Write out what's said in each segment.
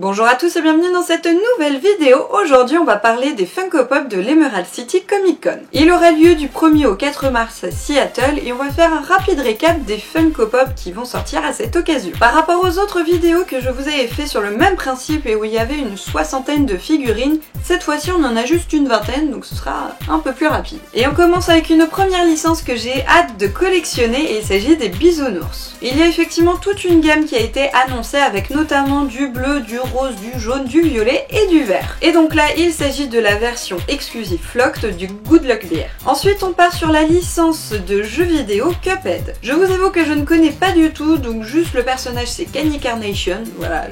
Bonjour à tous et bienvenue dans cette nouvelle vidéo. Aujourd'hui on va parler des Funko Pop de l'Emerald City Comic Con. Il aura lieu du 1er au 4 mars à Seattle et on va faire un rapide récap des Funko Pop qui vont sortir à cette occasion. Par rapport aux autres vidéos que je vous avais fait sur le même principe et où il y avait une soixantaine de figurines, cette fois-ci on en a juste une vingtaine donc ce sera un peu plus rapide. Et on commence avec une première licence que j'ai hâte de collectionner et il s'agit des Bisounours. Il y a effectivement toute une gamme qui a été annoncée avec notamment du bleu, du rose, du jaune, du violet et du vert. Et donc là, il s'agit de la version exclusive Flocked du Good Luck Bear. Ensuite, on part sur la licence de jeux vidéo Cuphead. Je vous avoue que je ne connais pas du tout, donc juste le personnage c'est Candy Carnation. Voilà,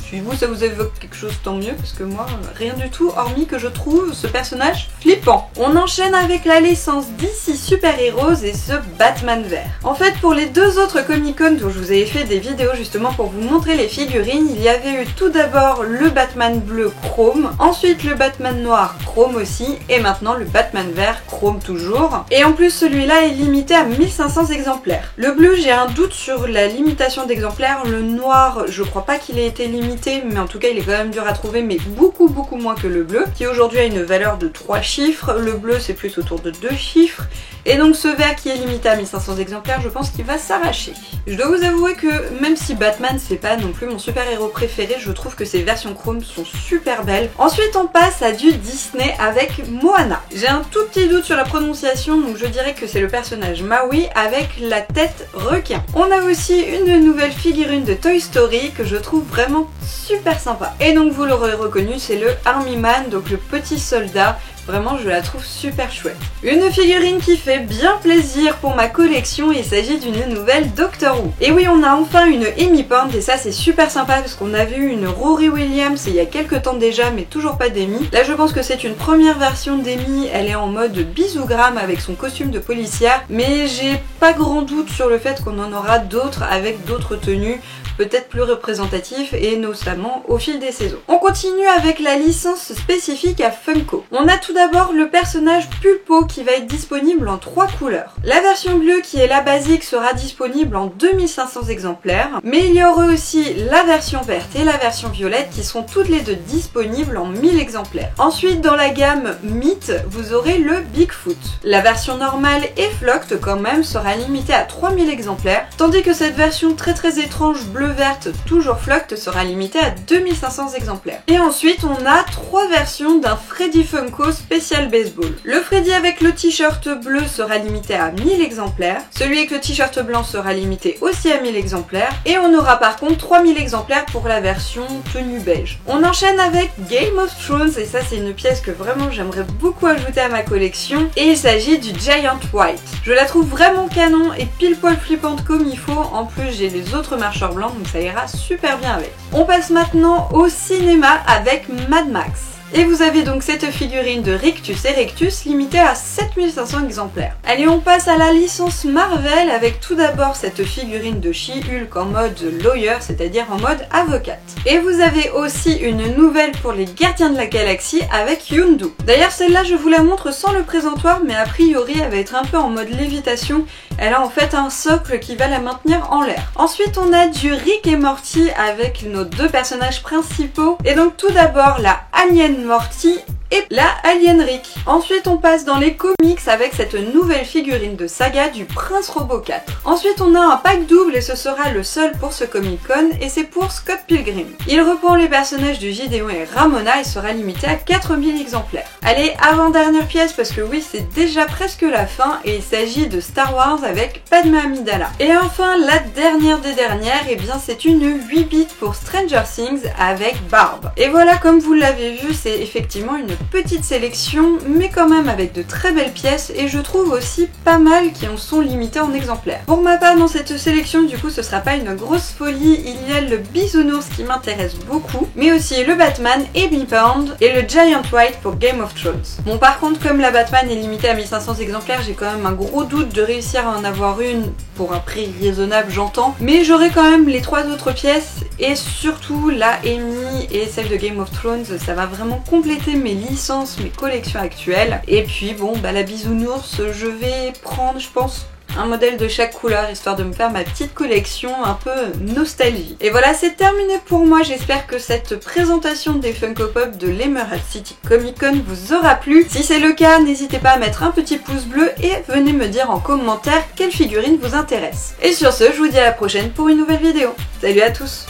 si vous ça vous évoque quelque chose, tant mieux, parce que moi, rien du tout, hormis que je trouve ce personnage flippant. On enchaîne avec la licence DC Super Heroes et ce Batman vert. En fait, pour les deux autres Comic-Con dont je vous avais fait des vidéos justement pour vous montrer les figurines, il y avait eu tout d'abord le Batman bleu chrome, ensuite le Batman noir chrome aussi, et maintenant le Batman vert chrome toujours. Et en plus, celui-là est limité à 1500 exemplaires. Le bleu, j'ai un doute sur la limitation d'exemplaires. Le noir, je crois pas qu'il ait été limité, mais en tout cas il est quand même dur à trouver, mais beaucoup moins que le bleu, qui aujourd'hui a une valeur de 3 chiffres, le bleu c'est plus autour de 2 chiffres, et donc ce vert qui est limité à 1500 exemplaires, je pense qu'il va s'arracher. Je dois vous avouer que même si Batman c'est pas non plus mon super héros préféré, je trouve que ces versions chrome sont super belles. Ensuite on passe à du Disney avec Moana. J'ai un tout petit doute sur la prononciation, donc je dirais que c'est le personnage Maui avec la tête requin. On a aussi une nouvelle figurine de Toy Story que je trouve vraiment super sympa. Et donc vous l'aurez reconnu, c'est le Army Man, donc le petit soldat. Vraiment, je la trouve super chouette. Une figurine qui fait bien plaisir pour ma collection, il s'agit d'une nouvelle Doctor Who. Et oui, on a enfin une Amy Pond et ça c'est super sympa parce qu'on a vu une Rory Williams il y a quelques temps déjà, mais toujours pas d'Amy. Là, je pense que c'est une première version d'Amy, elle est en mode bisougramme avec son costume de policière, mais j'ai pas grand doute sur le fait qu'on en aura d'autres avec d'autres tenues, peut-être plus représentatifs et notamment au fil des saisons. On continue avec la licence spécifique à Funko. On a tout d'abord le personnage Pulpo qui va être disponible en 3 couleurs. La version bleue qui est la basique sera disponible en 2500 exemplaires, mais il y aura aussi la version verte et la version violette qui seront toutes les deux disponibles en 1000 exemplaires. Ensuite, dans la gamme Myth, vous aurez le Bigfoot. La version normale et Flocked quand même sera limitée à 3000 exemplaires, tandis que cette version très étrange bleu-verte, toujours Flocked, sera limitée à 2500 exemplaires. Et ensuite, on a 3 versions d'un Freddy Funko spécial baseball. Le Freddy avec le t-shirt bleu sera limité à 1000 exemplaires, celui avec le t-shirt blanc sera limité aussi à 1000 exemplaires, et on aura par contre 3000 exemplaires pour la version tenue beige. On enchaîne avec Game of Thrones, et ça c'est une pièce que vraiment j'aimerais beaucoup ajouter à ma collection, et il s'agit du Giant White. Je la trouve vraiment canon et pile poil flippante comme il faut, en plus j'ai les autres marcheurs blancs donc ça ira super bien avec. On passe maintenant au cinéma avec Mad Max. Et vous avez donc cette figurine de Rictus Erectus limitée à 7500 exemplaires. Allez, on passe à la licence Marvel avec tout d'abord cette figurine de She-Hulk en mode lawyer, c'est-à-dire en mode avocate. Et vous avez aussi une nouvelle pour les Gardiens de la Galaxie avec Yondu. D'ailleurs celle-là je vous la montre sans le présentoir, mais a priori elle va être un peu en mode lévitation. Elle a en fait un socle qui va la maintenir en l'air. Ensuite on a du Rick et Morty avec nos deux personnages principaux. Et donc tout d'abord la Alien Morty et la Alien Rick. Ensuite on passe dans les comics avec cette nouvelle figurine de Saga du Prince Robot 4. Ensuite on a un pack double et ce sera le seul pour ce Comic Con et c'est pour Scott Pilgrim. Il reprend les personnages de Gideon et Ramona et sera limité à 4000 exemplaires. Allez, avant-dernière pièce parce que oui c'est déjà presque la fin et il s'agit de Star Wars avec Padmé Amidala. Et enfin la dernière des dernières, et bien c'est une 8 bits pour Stranger Things avec Barb. Et voilà, comme vous l'avez vu, c'est effectivement une petite sélection mais quand même avec de très belles pièces et je trouve aussi pas mal qui en sont limitées en exemplaires. Pour ma part dans cette sélection du coup ce sera pas une grosse folie, il y a le Bisounours qui m'intéresse beaucoup mais aussi le Batman et Amy Pond et le Giant White pour Game of Thrones. Bon par contre comme la Batman est limitée à 1500 exemplaires, j'ai quand même un gros doute de réussir à en avoir une pour un prix raisonnable, j'entends, mais j'aurai quand même les 3 autres pièces et surtout la Amy et celle de Game of Thrones, ça va vraiment compléter mes licences, mes collections actuelles. Et puis bon, bah la Bisounours, je vais prendre, je pense, un modèle de chaque couleur, histoire de me faire ma petite collection un peu nostalgie. Et voilà, c'est terminé pour moi. J'espère que cette présentation des Funko Pop de l'Emerald City Comic Con vous aura plu. Si c'est le cas, n'hésitez pas à mettre un petit pouce bleu et venez me dire en commentaire quelle figurine vous intéresse. Et sur ce, je vous dis à la prochaine pour une nouvelle vidéo. Salut à tous!